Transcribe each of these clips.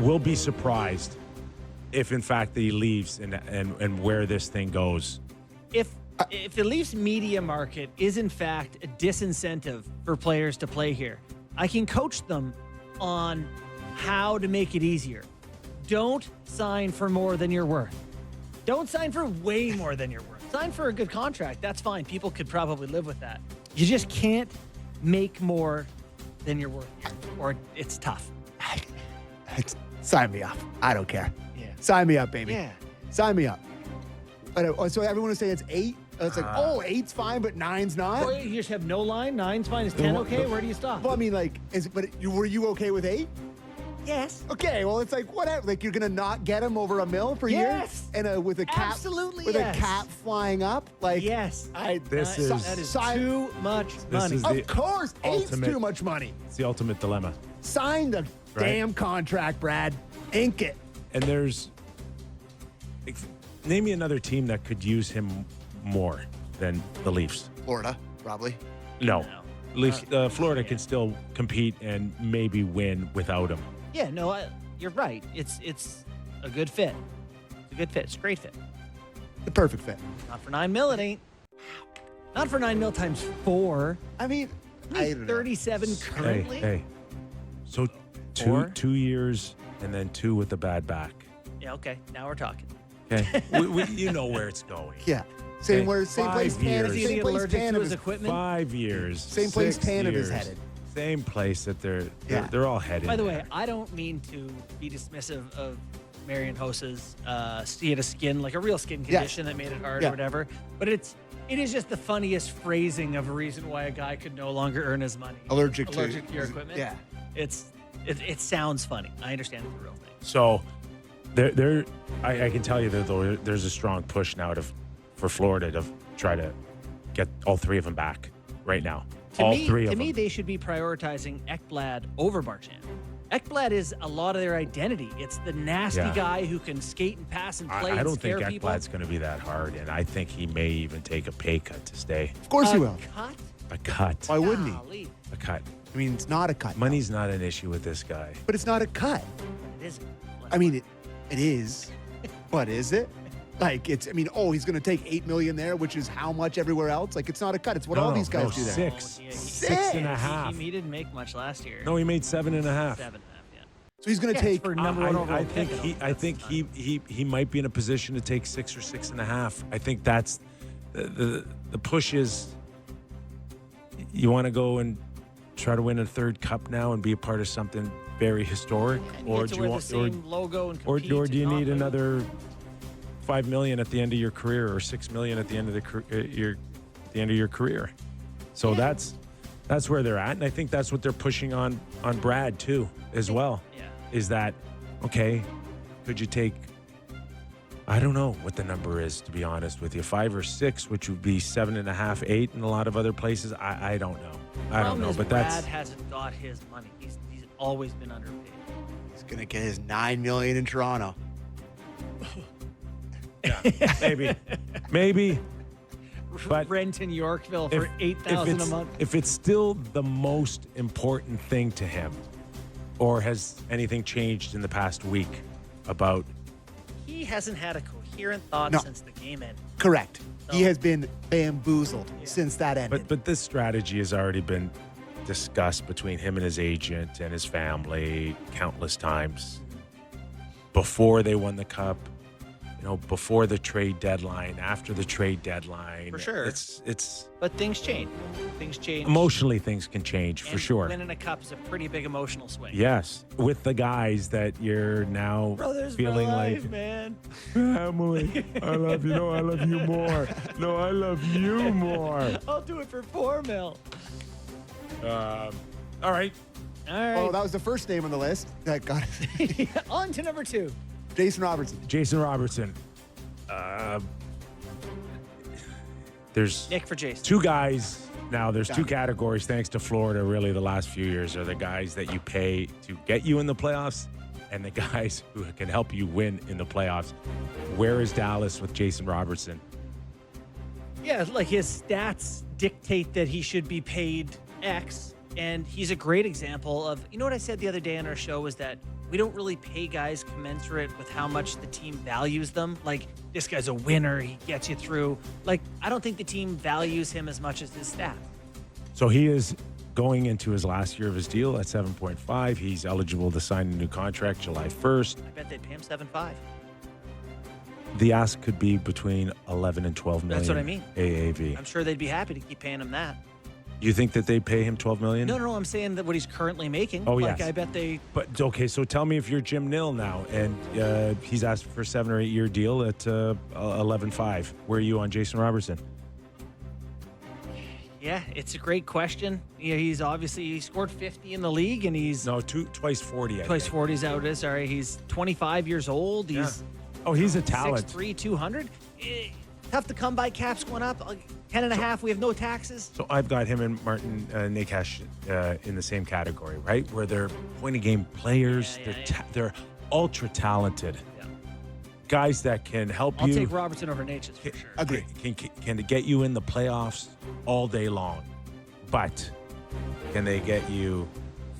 will be surprised if, in fact, he leaves and where this thing goes. If the Leafs media market is in fact a disincentive for players to play here, I can coach them on how to make it easier. Don't sign for more than you're worth. Don't sign for way more than you're worth. Sign for a good contract. That's fine. People could probably live with that. You just can't make more than you're worth, or it's tough. Sign me up. I don't care. Yeah. Sign me up, baby. Yeah. Sign me up. But, so everyone was saying it's 8. It's like, 8's fine, but 9's not. Or you just have no line. 9's fine. Is 10 okay? Where do you stop? Well, I mean, like, were you okay with 8? Yes. Okay, well, it's like, whatever. Like, you're gonna not get him over $1 million per year, and with a cap, absolutely, with yes. a cap flying up. Like, yes, that is too much money. Of course, 8's too much money. It's the ultimate dilemma. Sign the damn contract, Brad. Ink it. And name me another team that could use him more than the Leafs. Florida, probably. No. Leafs, Florida can still compete and maybe win without him. Yeah, no, you're right. It's a good fit. It's a good fit. It's a great fit. The perfect fit. Not for $9 million, it ain't. Not for $9 million times 4. I mean, I don't know. 37 currently. Hey. So 2 years and then 2 with the bad back. Yeah, okay. Now we're talking. Okay. You know where it's going. Yeah. Same Okay. place 5 years. Is he same place allergic to Tanev his is equipment? 5 years. Same place 6 Tanev is years. headed. Same place that they're all headed. By the way, I don't mean to be dismissive of Marian Hossa's he had a skin, like a real skin condition that made it hard or whatever. But it is just the funniest phrasing of a reason why a guy could no longer earn his money. Allergic to your equipment. Yeah. It sounds funny. I understand it's a real thing. So I can tell you that there's a strong push now for Florida to try to get all 3 of them back right now. All 3 of them. To me, they should be prioritizing Ekblad over Marchand. Ekblad is a lot of their identity. It's the nasty guy who can skate and pass and play I and don't scare think people. Ekblad's going to be that hard, and I think he may even take a pay cut to stay. Of course he will. Cut? A cut. Why wouldn't he? Golly. A cut. I mean, it's not a cut. Money's not an issue with this guy. But it's not a cut. It isn't. I mean, it is. But is it? Like, he's going to take $8 million there, which is how much everywhere else? Like, it's not a cut. It's what all these guys do there. 6. Oh, yeah, 6.5. He didn't make much last year. No, he made 7.5. 7.5, yeah. So he's going to take. For number one overall I think pick, I think he might be in a position to take 6 or 6.5. I think that's the push is you want to go and try to win a 3rd cup now and be a part of something very historic, or do you want the same logo and compete or do you need win? another $5 million at the end of your career or $6 million at the end of the end of your career? So that's where they're at, and I think that's what they're pushing on Brad too as well. Yeah. Is that okay? Could you take? I don't know what the number is, to be honest with you. 5 or 6, which would be 7.5, 8 in a lot of other places. I don't know. I don't know, but Brad hasn't got his money. He's always been underpaid. He's going to get his $9 million in Toronto. Yeah, maybe. But rent in Yorkville for $8,000 a month. If it's still the most important thing to him, or has anything changed in the past week about? He hasn't had a coherent thought since the game ended. Correct. So, he has been bamboozled since that ended. But this strategy has already been discussed between him and his agent and his family countless times before they won the cup. Before the trade deadline, after the trade deadline. For sure. But things change. Things change. Emotionally, things can change, for sure. Winning a cup is a pretty big emotional swing. Yes. With the guys that you're now Brothers feeling for life, like, man. family, I love you. No, I love you more. No, I love you more. I'll do it for $4 million. All right. Oh, that was the first name on the list. That got it. On to number 2. Jason Robertson. There's Nick for Jason. 2 guys now. There's 2 categories, thanks to Florida, really, the last few years, are the guys that you pay to get you in the playoffs and the guys who can help you win in the playoffs. Where is Dallas with Jason Robertson? Yeah, like his stats dictate that he should be paid X. And he's a great example of, you know what I said the other day on our show was that we don't really pay guys commensurate with how much the team values them. Like, this guy's a winner, he gets you through. Like, I don't think the team values him as much as his staff. So he is going into his last year of his deal at 7.5. He's eligible to sign a new contract July 1st. I bet they'd pay him 7.5. The ask could be between 11 and 12 million. That's what I mean. AAV. I'm sure they'd be happy to keep paying him that. You think that they pay him 12 million? No, I'm saying that what he's currently making. Oh, like, yes. I bet they. But okay, so tell me if you're Jim Nill now, and he's asked for a 7 or 8 year deal at 11.5. Where are you on Jason Robertson? Yeah, it's a great question. Yeah, he's obviously he scored 50 in the league, and he's Twice 40. twice 40's out. Sorry, he's 25 years old. He's He's a talent. 6'3", 200. Tough to come by. Caps going up. 10 and a half. We have no taxes. So I've got him and Martin Nakash in the same category, right? Where they're point of game players. They're ultra talented. Yeah. Guys that can help I'll you. take Robertson over Natchez for sure. Agree. Can get you in the playoffs all day long, but can they get you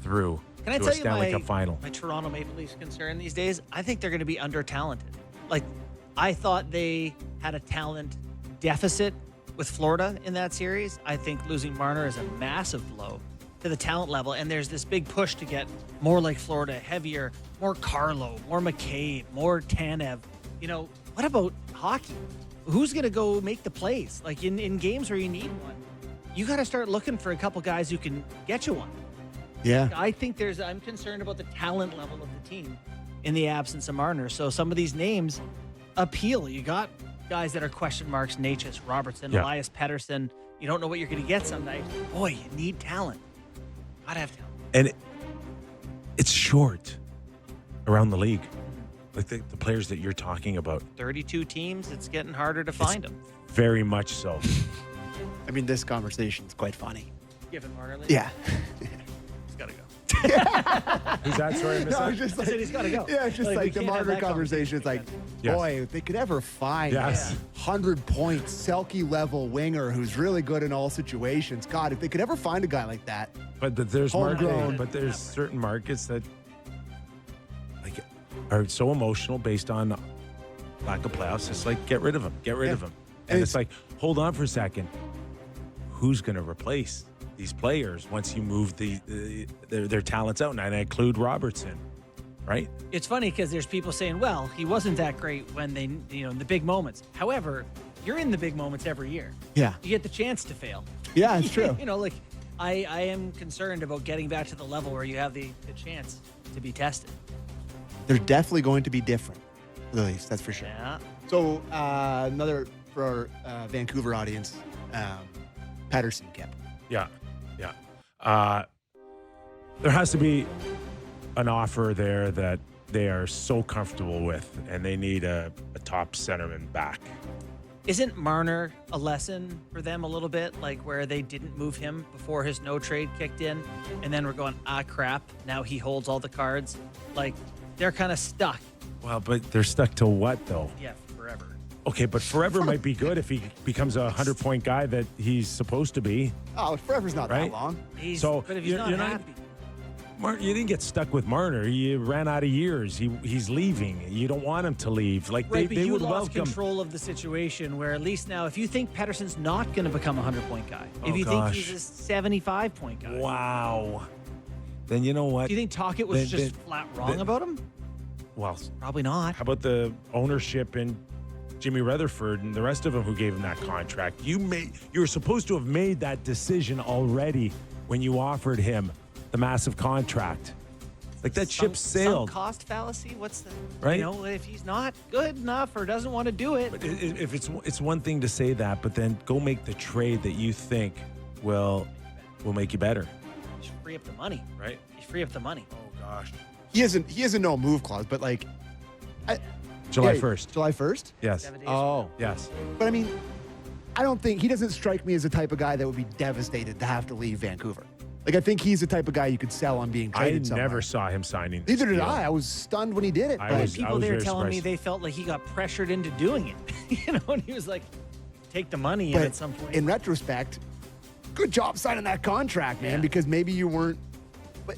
through Can I to tell a you Stanley Cup final? my Toronto Maple Leafs concern these days? I think they're going to be under-talented. Like, I thought they had a talent deficit with Florida in that series. I think losing Marner is a massive blow to the talent level, and there's this big push to get more like Florida, heavier, more Carlo, more McCabe, more Tanev. You know, what about hockey? Who's going to go make the plays? Like, in games where you need one, you got to start looking for a couple guys who can get you one. Yeah. I think I'm concerned about the talent level of the team in the absence of Marner. So some of these names appeal. You got guys that are question marks: Natchez, Robertson, Elias Pettersson. You don't know what you're going to get some night. Boy, you need talent. Gotta have talent. And it's short around the league. Like the players that you're talking about. 32 teams. It's getting harder to find them. Very much so. I mean, this conversation's quite funny. Given Marner, Yeah. he's got to go. Who's that? Sorry, I missed No, that. it's just I said he's gotta go. Yeah, it's just Like, we like the can't have Marner that conversation. It's like, Yes. boy, if they could ever find Yes. a 100-point Selke level winger who's really good in all situations. God, if they could ever find a guy like that. But there's Homegrown. there's certain markets that like are so emotional based on lack of playoffs. It's like get rid of him, get rid of him, and it's like hold on for a second. Who's going to replace these players once you move their talents out? And I include Robertson, right? It's funny because there's people saying, well, he wasn't that great when they, in the big moments. However, you're in the big moments every year. Yeah. You get the chance to fail. Yeah, it's true. Like, I am concerned about getting back to the level where you have the chance to be tested. They're definitely going to be different for the Leafs, that's for sure. Yeah. So another for our Vancouver audience, Patterson kept. Yeah. There has to be an offer there that they are so comfortable with, and they need a top centerman back. Isn't Marner a lesson for them a little bit? Like where they didn't move him before his no trade kicked in, and then we're going, crap, now he holds all the cards. Like, they're kind of stuck. Well, but they're stuck to what, though? Yeah, forever. Okay, but forever might be good if he becomes a 100-point guy that he's supposed to be. Oh, forever's not Right? that long. But if he's not happy. You didn't get stuck with Marner. You ran out of years. He's leaving. You don't want him to leave. Like Right, but they you would lost welcome. control of the situation where at least now, if you think Pettersson's not going to become a 100-point guy, if you gosh. think he's a 75-point guy, Wow. Then you know what? do you think Tocchet was just flat wrong about him? Well, Probably not. how about the ownership and Jimmy Rutherford and the rest of them who gave him that contract? You were supposed to have made that decision already when you offered him the massive contract. Like that ship sailed. Sunk cost fallacy. What's the Right? If he's not good enough or doesn't want to do it, But if it's one thing to say that, but then go make the trade that you think will make you better, you should free up the money. right? You free up the money. Oh gosh. He has a no move clause, but like July yeah, 1st. July 1st? Yes. 7 days. Oh. Yes. But I mean, I don't think he doesn't strike me as the type of guy that would be devastated to have to leave Vancouver. Like, I think he's the type of guy you could sell on being I traded somewhere. never saw him signing. this Neither did deal. I. I was stunned when he did it. I but- was- People there very telling me surprised. they felt like he got pressured into doing it. And he was like, take the money in but at some point. in retrospect, good job signing that contract, man, Yeah. because maybe you weren't. But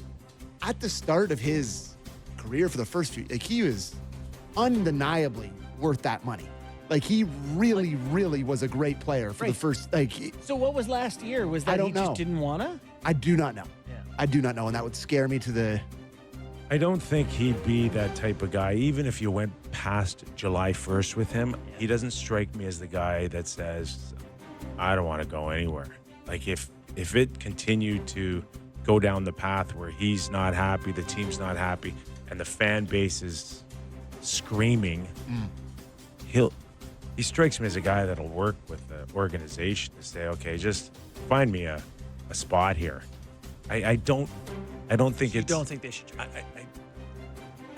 at the start of his career, for the first few, like he was undeniably worth that money. Like he really, really was a great player for the Right. first. Like So what was last year? Was that I don't he just know. didn't wanna? I do not know. Yeah. I do not know, and that would scare me to the. I don't think he'd be that type of guy. Even if you went past July 1st with him, he doesn't strike me as the guy that says, I don't want to go anywhere. Like if it continued to go down the path where he's not happy, the team's not happy, and the fan base is screaming, he strikes me as a guy that'll work with the organization to say, okay, just find me a spot here. I don't think You it's don't think they should trade?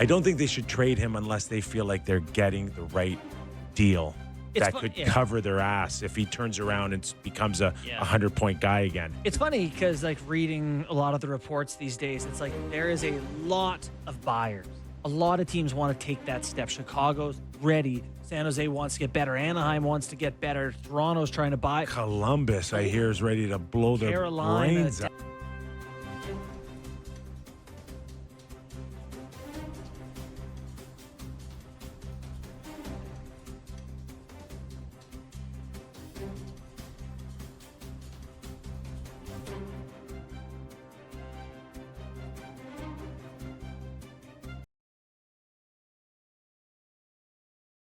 I don't think they should trade him unless they feel like they're getting the right deal It's that fu- could yeah. cover their ass if he turns around and becomes a Yeah. 100-point guy again. It's funny because, like, reading a lot of the reports these days, it's like there is a lot of buyers. A lot of teams want to take that step. Chicago's ready. San Jose wants to get better. Anaheim wants to get better. Toronto's trying to buy. Columbus, I hear, is ready to blow their Carolina, brains out.